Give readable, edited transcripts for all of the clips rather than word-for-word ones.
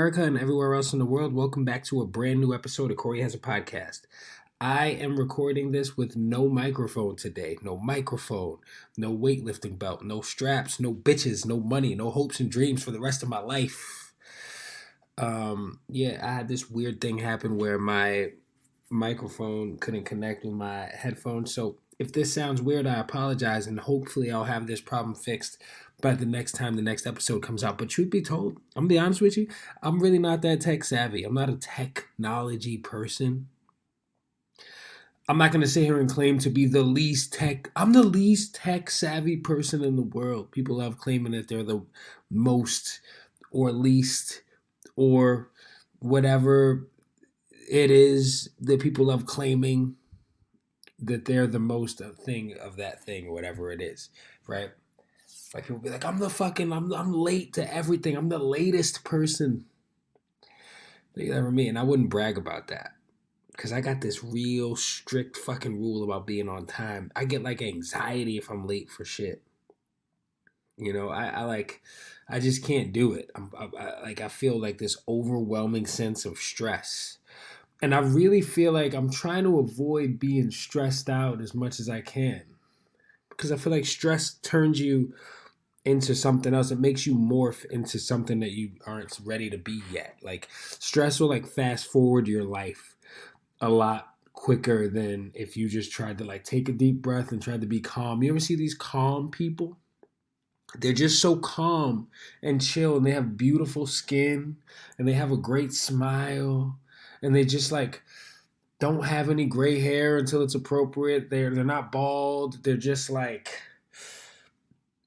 America and everywhere else in the world. Welcome back to a brand new episode of Corey Has a Podcast. I am recording this with no microphone today. No microphone, no weightlifting belt, no straps, no bitches, no money, no hopes and dreams for the rest of my life. I had this weird thing happen where my microphone couldn't connect with my headphones. So if this sounds weird, I apologize, and hopefully I'll have this problem fixed by the next time the next episode comes out. But truth be told, I'm gonna be honest with you, I'm really not that tech savvy. I'm not a technology person. I'm not gonna sit here and claim to be I'm the least tech savvy person in the world. People love claiming that they're the most or least or whatever it is that people love claiming that they're the most thing of that thing or whatever it is, right? Like people be like, I'm late to everything. I'm the latest person that you ever meet. And I wouldn't brag about that. Because I got this real strict fucking rule about being on time. I get like anxiety if I'm late for shit. You know, I just can't do it. I feel like this overwhelming sense of stress. And I really feel like I'm trying to avoid being stressed out as much as I can. Because I feel like stress turns you into something else. It makes you morph into something that you aren't ready to be yet. Like stress will like fast forward your life a lot quicker than if you just tried to like take a deep breath and tried to be calm. You ever see these calm people? They're just so calm and chill, and they have beautiful skin, and they have a great smile, and they just like don't have any gray hair until it's appropriate. They're not bald. They're just like,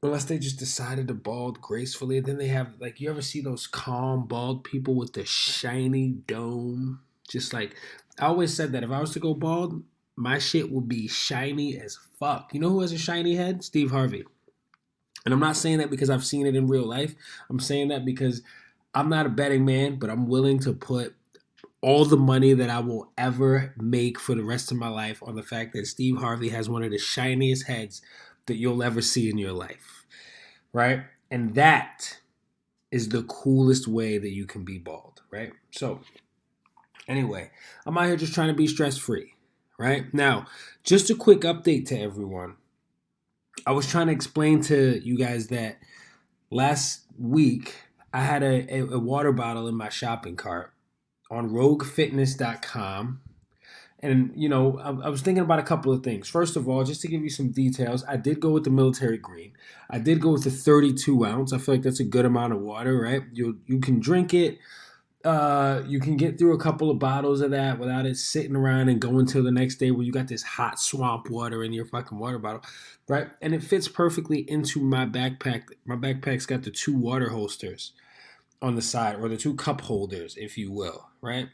unless they just decided to bald gracefully. Then they have like, you ever see those calm bald people with the shiny dome? Just like, I always said that if I was to go bald, my shit would be shiny as fuck. You know who has a shiny head? Steve Harvey. And I'm not saying that because I've seen it in real life. I'm saying that because I'm not a betting man, but I'm willing to put all the money that I will ever make for the rest of my life on the fact that Steve Harvey has one of the shiniest heads that you'll ever see in your life, right? And that is the coolest way that you can be bald, right? So anyway, I'm out here just trying to be stress-free, right? Now, just a quick update to everyone. I was trying to explain to you guys that last week I had a water bottle in my shopping cart on roguefitness.com. And, you know, I was thinking about a couple of things. First of all, just to give you some details, I did go with the military green. I did go with the 32 ounce. I feel like that's a good amount of water, right? You can drink it. You can get through a couple of bottles of that without it sitting around and going till the next day where you got this hot swamp water in your fucking water bottle, right? And it fits perfectly into my backpack. My backpack's got the two water holsters on the side, or the two cup holders, if you will, right?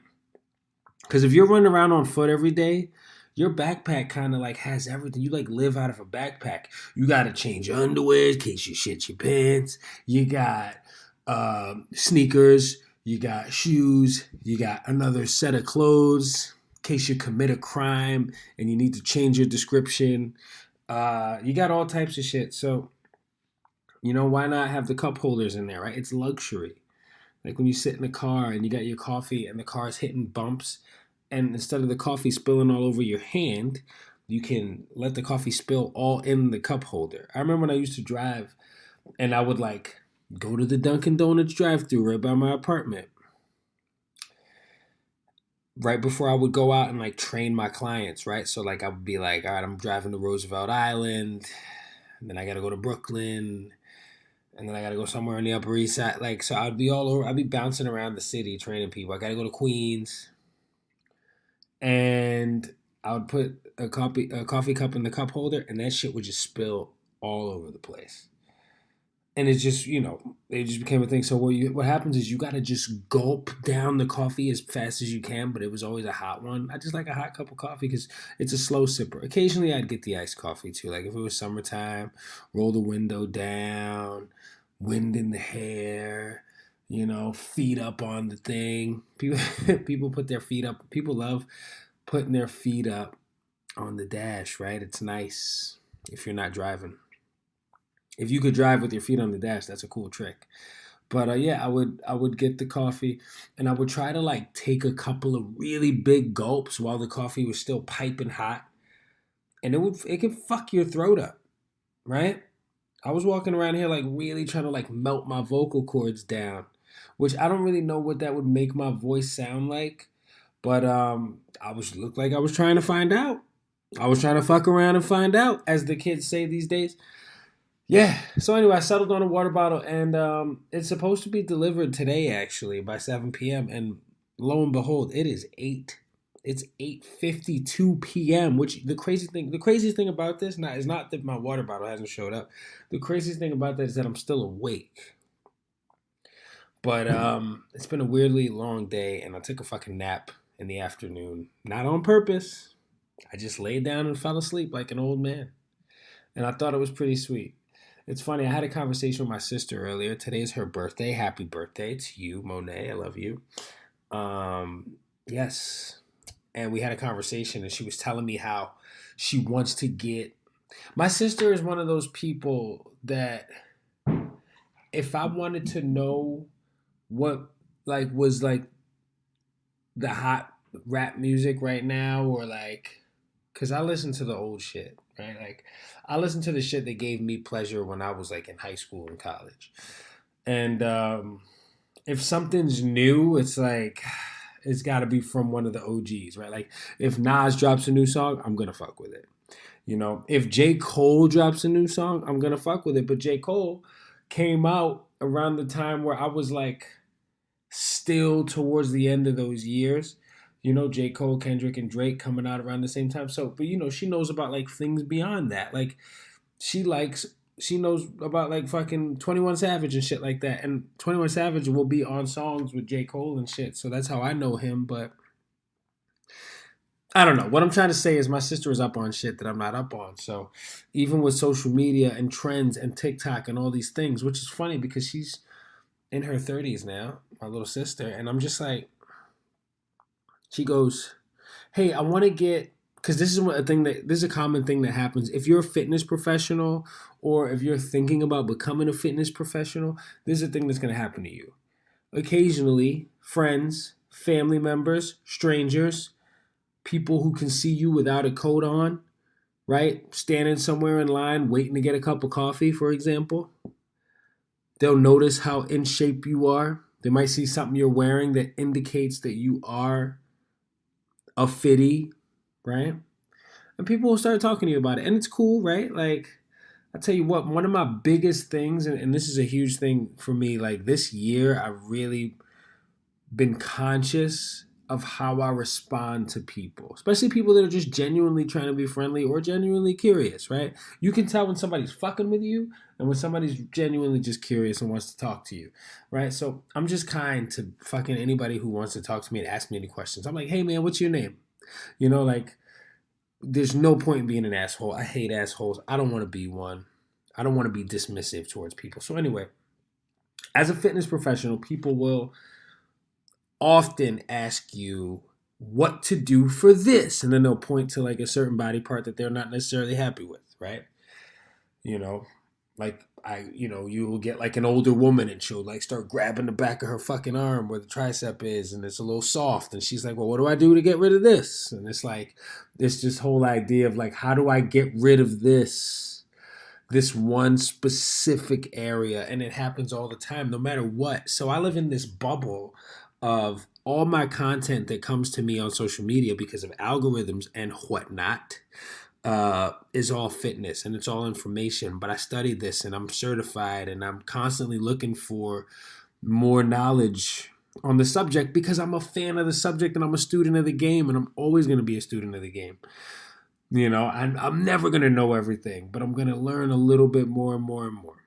Because if you're running around on foot every day, your backpack kind of like has everything. You like live out of a backpack. You got to change your underwear in case you shit your pants. You got sneakers. You got shoes. You got another set of clothes in case you commit a crime and you need to change your description. You got all types of shit. So, you know, why not have the cup holders in there, right? It's luxury. Like when you sit in the car and you got your coffee and the car's hitting bumps, and instead of the coffee spilling all over your hand, you can let the coffee spill all in the cup holder. I remember when I used to drive and I would like go to the Dunkin' Donuts drive-thru right by my apartment. Right before I would go out and like train my clients, right? So like I would be like, all right, I'm driving to Roosevelt Island, and then I gotta go to Brooklyn, and then I gotta go somewhere on the Upper East Side. Like, so I'd be all over. I'd be bouncing around the city training people. I gotta go to Queens, and I would put a coffee cup in the cup holder, and that shit would just spill all over the place. And it's just, you know, it just became a thing. So what happens is you gotta just gulp down the coffee as fast as you can, but it was always a hot one. I just like a hot cup of coffee because it's a slow sipper. Occasionally I'd get the iced coffee too. Like if it was summertime, roll the window down, wind in the hair, you know, feet up on the thing. People put their feet up. People love putting their feet up on the dash, right? It's nice if you're not driving. If you could drive with your feet on the dash, that's a cool trick. But yeah, I would get the coffee, and I would try to like take a couple of really big gulps while the coffee was still piping hot, and it could fuck your throat up, right? I was walking around here like really trying to like melt my vocal cords down, which I don't really know what that would make my voice sound like, but I was looked like I was trying to find out. I was trying to fuck around and find out, as the kids say these days. Yeah. So anyway, I settled on a water bottle, and it's supposed to be delivered today, actually, by 7 p.m. And lo and behold, it is eight. It's 8:52 p.m. Which the craziest thing about this now is not that my water bottle hasn't showed up. The craziest thing about that is that I'm still awake. But it's been a weirdly long day, and I took a fucking nap in the afternoon, not on purpose. I just laid down and fell asleep like an old man, and I thought it was pretty sweet. It's funny. I had a conversation with my sister earlier. Today's her birthday. Happy birthday to you, Monet. I love you. Yes. And we had a conversation, and she was telling me how she wants to get. My sister is one of those people that if I wanted to know what like was like the hot rap music right now, or like, because I listen to the old shit, right? Like, I listen to the shit that gave me pleasure when I was like in high school and college. And if something's new, it's like it's got to be from one of the OGs, right? Like, if Nas drops a new song, I'm gonna fuck with it. If J. Cole drops a new song, I'm gonna fuck with it. But J. Cole came out around the time where I was like still towards the end of those years. J. Cole, Kendrick, and Drake coming out around the same time. So, but she knows about like things beyond that. Like she likes, she knows about like fucking 21 Savage and shit like that. And 21 Savage will be on songs with J. Cole and shit. So that's how I know him. But I don't know. What I'm trying to say is my sister is up on shit that I'm not up on. So even with social media and trends and TikTok and all these things, which is funny because she's in her 30s now, my little sister, and I'm just like, she goes, "Hey, I want to get," because this is a common thing that happens if you're a fitness professional or if you're thinking about becoming a fitness professional. This is a thing that's going to happen to you. Occasionally, friends, family members, strangers, people who can see you without a coat on, right? Standing somewhere in line waiting to get a cup of coffee, for example. They'll notice how in shape you are. They might see something you're wearing that indicates that you are a fitty, right? And people will start talking to you about it. And it's cool, right? Like, I tell you what, one of my biggest things, and this is a huge thing for me, like this year, I've really been conscious of how I respond to people, especially people that are just genuinely trying to be friendly or genuinely curious, right? You can tell when somebody's fucking with you and when somebody's genuinely just curious and wants to talk to you, right? So I'm just kind to fucking anybody who wants to talk to me and ask me any questions. I'm like, hey man, what's your name? Like, there's no point in being an asshole. I hate assholes. I don't want to be one. I don't want to be dismissive towards people. So anyway, as a fitness professional, people will often ask you what to do for this, and then they'll point to like a certain body part that they're not necessarily happy with, right? you know like you will get like an older woman, and she'll like start grabbing the back of her fucking arm where the tricep is, and it's a little soft, and she's like, well, what do I do to get rid of this? And it's like this whole idea of like, how do I get rid of this one specific area? And it happens all the time, no matter what. So I live in this bubble of all my content that comes to me on social media because of algorithms and whatnot, is all fitness and it's all information. But I studied this and I'm certified, and I'm constantly looking for more knowledge on the subject because I'm a fan of the subject and I'm a student of the game, and I'm always going to be a student of the game. I'm never going to know everything, but I'm going to learn a little bit more and more and more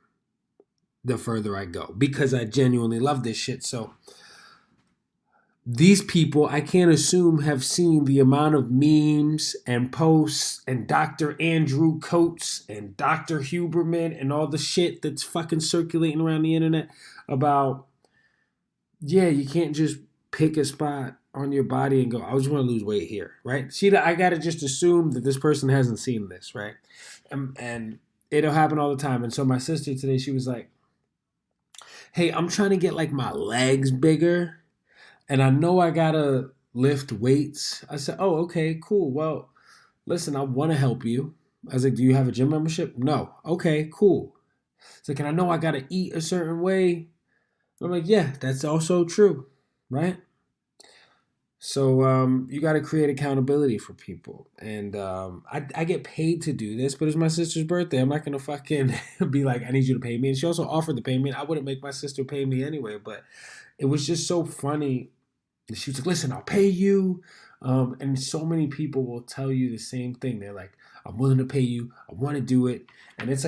the further I go, because I genuinely love this shit. So these people, I can't assume, have seen the amount of memes and posts and Dr. Andrew Coates and Dr. Huberman and all the shit that's fucking circulating around the internet about, yeah, you can't just pick a spot on your body and go, I just want to lose weight here, right? See, I got to just assume that this person hasn't seen this, right? And it'll happen all the time. And so my sister today, she was like, hey, I'm trying to get like my legs bigger and I know I gotta lift weights. I said, oh, okay, cool. Well, listen, I want to help you. I was like, do you have a gym membership? No. Okay, cool. It's like, and I know I gotta eat a certain way. I'm like, yeah, that's also true, right? So you got to create accountability for people, and I get paid to do this, but it's my sister's birthday. I'm not gonna fucking be like, I need you to pay me. And she also offered to pay me. And I wouldn't make my sister pay me anyway, but it was just so funny. She was like, "Listen, I'll pay you," and so many people will tell you the same thing. They're like, "I'm willing to pay you. I want to do it," and it's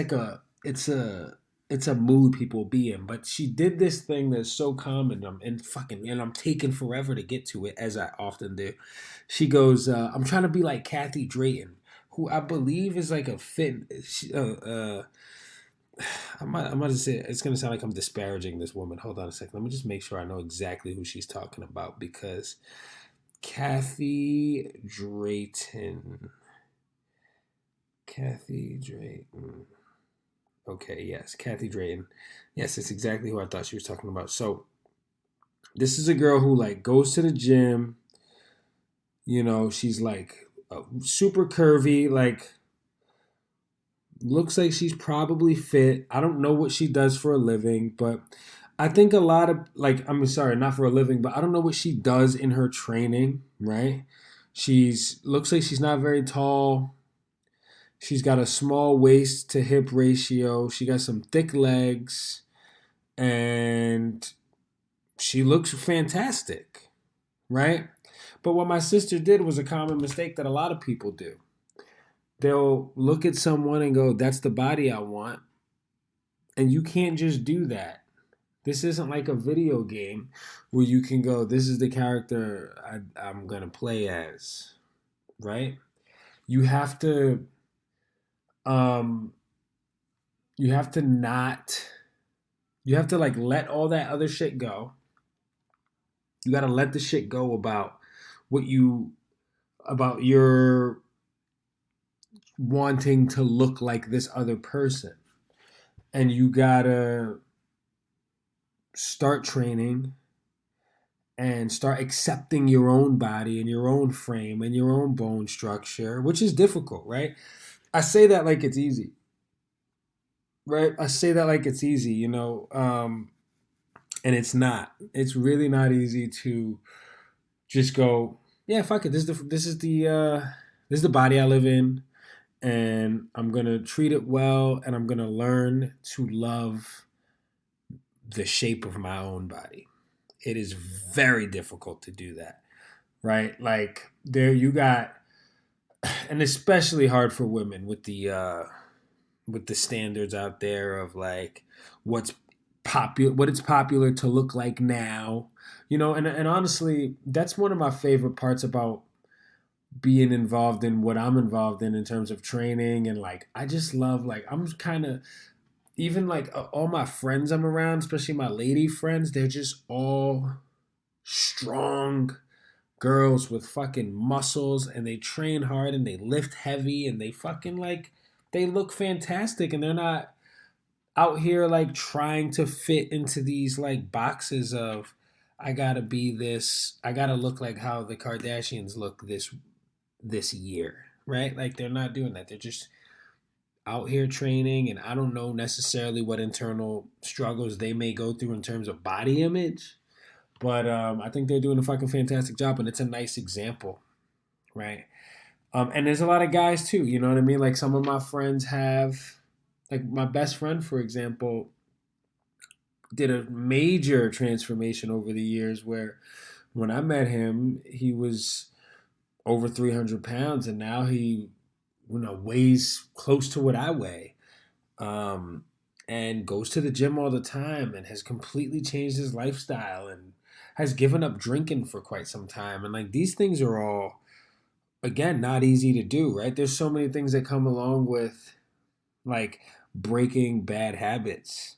a mood people be in. But she did this thing that's so common, and I'm taking forever to get to it, as I often do. She goes, "I'm trying to be like Kathy Drayton, who I believe is like a fit." I'm gonna say it's gonna sound like I'm disparaging this woman. Hold on a second. Let me just make sure I know exactly who she's talking about because Kathy Drayton. Kathy Drayton. Okay, yes, Kathy Drayton. Yes, it's exactly who I thought she was talking about. So this is a girl who like goes to the gym. She's like super curvy, like looks like she's probably fit. I don't know what she does for a living, but I think a lot of like I'm sorry, not for a living, but I don't know what she does in her training, right? She's looks like she's not very tall. She's got a small waist to hip ratio. She got some thick legs and she looks fantastic, right? But what my sister did was a common mistake that a lot of people do. They'll look at someone and go, "That's the body I want." And you can't just do that. This isn't like a video game where you can go, "This is the character I'm going to play as," right? You have to, um, you have to not, you have to like let all that other shit go. You got to let the shit go about about your wanting to look like this other person. And you got to start training and start accepting your own body and your own frame and your own bone structure, which is difficult, right? I say that like it's easy, right? I say that like it's easy, and it's not. It's really not easy to just go, yeah, fuck it. This is the body I live in, and I'm gonna treat it well, and I'm gonna learn to love the shape of my own body. It is very difficult to do that, right? Like there you got, and especially hard for women with the standards out there of like what's what it's popular to look like now, and honestly, that's one of my favorite parts about being involved in what I'm involved in terms of training. And like I just love, like I'm kind of, even like all my friends I'm around, especially my lady friends, they're just all strong girls with fucking muscles, and they train hard and they lift heavy and they fucking like they look fantastic, and they're not out here like trying to fit into these like boxes of I gotta be this, I gotta look like how the Kardashians look this year, right? Like they're not doing that. They're just out here training, and I don't know necessarily what internal struggles they may go through in terms of body image, but I think they're doing a fucking fantastic job, and it's a nice example, right? And there's a lot of guys too, you know what I mean? Like some of my friends have, like my best friend, for example, did a major transformation over the years where when I met him, he was over 300 pounds, and now he, weighs close to what I weigh. Um, and goes to the gym all the time and has completely changed his lifestyle and has given up drinking for quite some time. And like these things are all, again, not easy to do, right? There's so many things that come along with like breaking bad habits,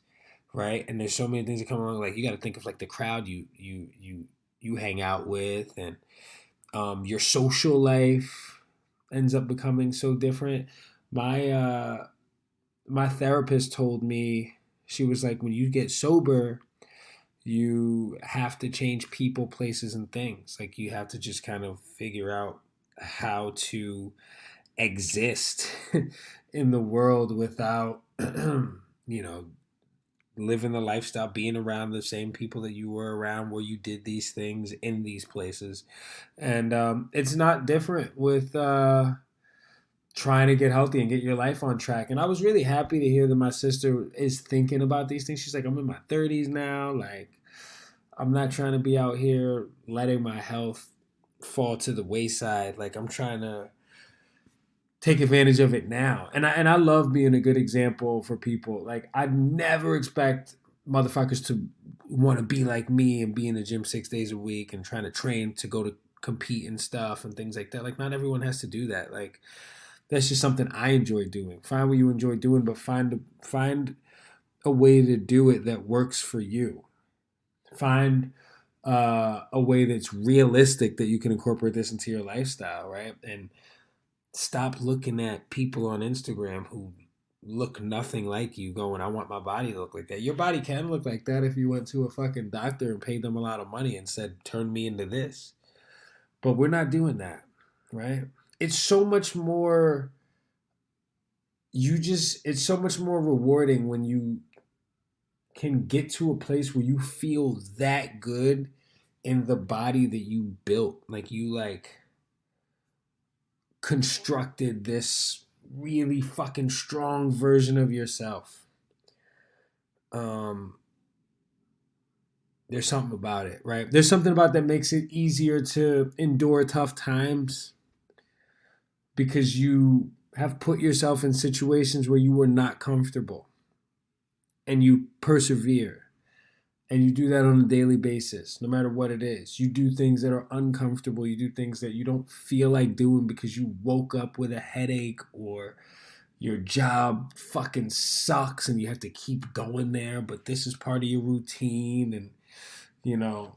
right? And there's so many things that come along, like you got to think of like the crowd you hang out with, and your social life ends up becoming so different. My my therapist told me, she was like, when you get sober, You have to change people, places, and things. Like you have to just kind of figure out how to exist in the world without, you know, living the lifestyle, being around the same people that you were around where you did these things in these places. And it's not different with trying to get healthy and get your life on track. And I was really happy to hear that my sister is thinking about these things. She's like, I'm in my 30s now. Like, I'm not trying to be out here letting my health fall to the wayside. Like, I'm trying to take advantage of it now. And I love being a good example for people. Like, I never expect motherfuckers to want to be like me and be in the gym 6 days a week and trying to train to go to compete and stuff and things like that. Like, not everyone has to do that. Like, that's just something I enjoy doing. Find what you enjoy doing, but find a way to do it that works for you. Find a way that's realistic that you can incorporate this into your lifestyle, right? And stop looking at people on Instagram who look nothing like you going, I want my body to look like that. Your body can look like that if you went to a fucking doctor and paid them a lot of money and said, turn me into this. But we're not doing that, right? It's so much more it's so much more rewarding when you can get to a place where you feel that good in the body that you built. Like you constructed this really fucking strong version of yourself. There's something about it, right? There's something about that makes it easier to endure tough times because you have put yourself in situations where you were not comfortable and you persevere. And you do that on a daily basis, no matter what it is. You do things that are uncomfortable. You do things that you don't feel like doing because you woke up with a headache or your job fucking sucks and you have to keep going there, but this is part of your routine. And, you know,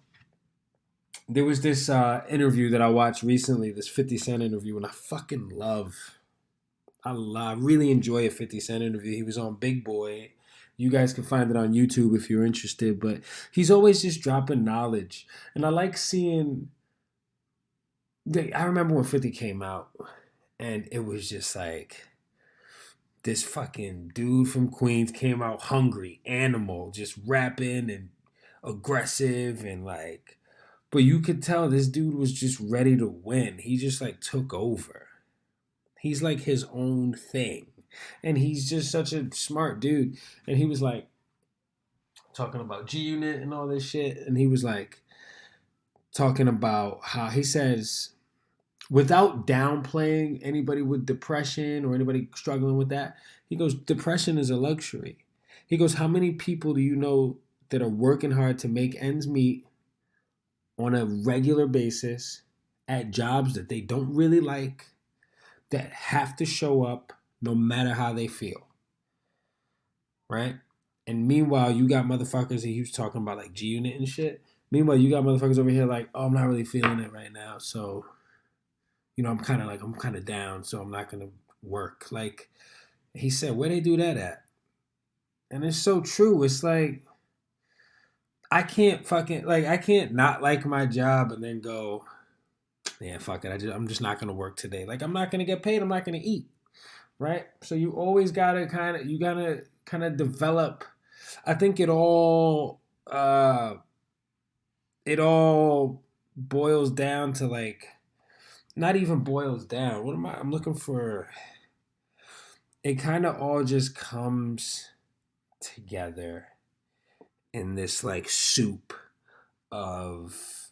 there was this interview that I watched recently, this 50 Cent interview, and I really enjoy a 50 Cent interview. He was on Big Boy. You guys can find it on YouTube if you're interested, but he's always just dropping knowledge. And I like seeing, I remember when 50 came out and it was just like, this fucking dude from Queens came out hungry, animal, just rapping and aggressive and like, but you could tell this dude was just ready to win. He just like took over. He's like his own thing. And he's just such a smart dude. And he was like talking about G Unit and all this shit. And he was like talking about how he says, without downplaying anybody with depression or anybody struggling with that, he goes, depression is a luxury. He goes, how many people do you know that are working hard to make ends meet on a regular basis at jobs that they don't really like, that have to show up no matter how they feel, right? And meanwhile, you got motherfuckers, he was talking about like G Unit and shit. Meanwhile, you got motherfuckers over here like, oh, I'm not really feeling it right now. So, you know, I'm kind of down. So I'm not going to work. Like he said, where they do that at? And it's so true. It's like, I can't not like my job and then go, yeah, fuck it. I'm just not going to work today. Like I'm not going to get paid. I'm not going to eat. Right? So you always gotta kind of develop. I think it all boils down to like, not even boils down. I'm looking for. It kind of all just comes together in this like soup of,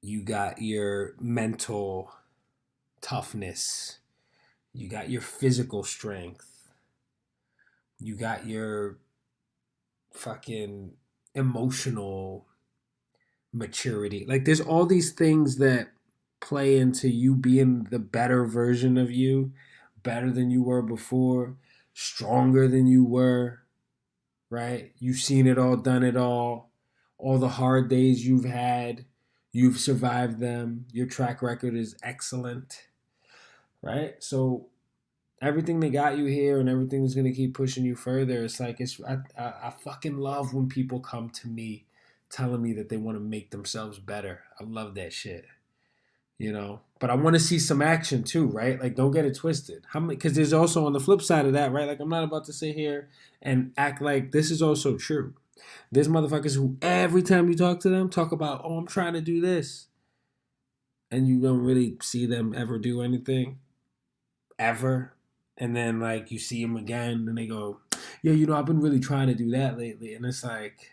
you got your mental toughness. You got your physical strength. You got your fucking emotional maturity. Like there's all these things that play into you being the better version of you, better than you were before, stronger than you were, right? You've seen it all, done it all the hard days you've had, you've survived them. Your track record is excellent, right? So everything they got you here and everything is gonna keep pushing you further. It's like I fucking love when people come to me telling me that they want to make themselves better. I love that shit. But I want to see some action too, right? Like, don't get it twisted. How many? Because there's also on the flip side of that, right? Like, I'm not about to sit here and act like this is also true. There's motherfuckers who every time you talk to them talk about, oh, I'm trying to do this, and you don't really see them ever do anything ever. And then like you see them again, and they go, yeah, I've been really trying to do that lately, and it's like,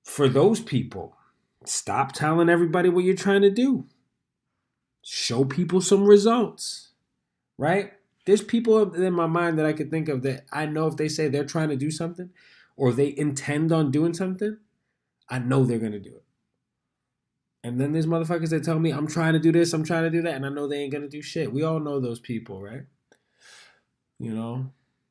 for those people, stop telling everybody what you're trying to do. Show people some results, right? There's people in my mind that I could think of that I know if they say they're trying to do something or they intend on doing something, I know they're going to do it. And then there's motherfuckers that tell me I'm trying to do this, I'm trying to do that, and I know they ain't going to do shit. We all know those people, right?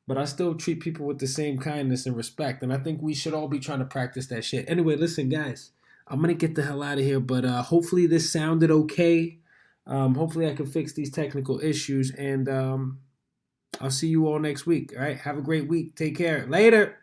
But I still treat people with the same kindness and respect, and I think we should all be trying to practice that shit. Anyway, listen, guys, I'm going to get the hell out of here, but hopefully this sounded okay. Hopefully I can fix these technical issues, and I'll see you all next week. All right, have a great week. Take care. Later.